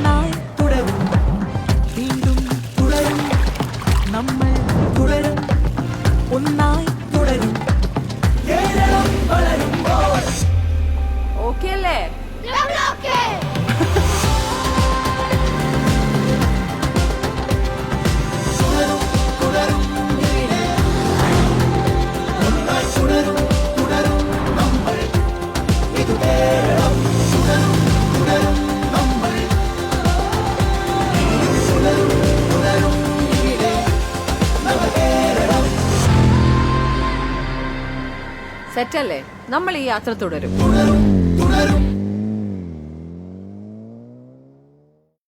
ഒന്നായി തുടരും വീണ്ടും തുടരും നമ്മൾ തുടരും ഒന്നായി തുടരും കേരളം വളരുമ്പോൾ ഓക്കെ അല്ലേ? തുടരും തുടരും ഇവിടെ ഒന്നായി തുടരും തുടരും നമ്മൾ ഇത് കേരളം തുടരും തുടരും നമ്മൾ തുടരും തുടരും ഇവിടെ നവകേരളം സെറ്റല്ലേ? നമ്മൾ ഈ യാത്ര തുടരും. തുടരും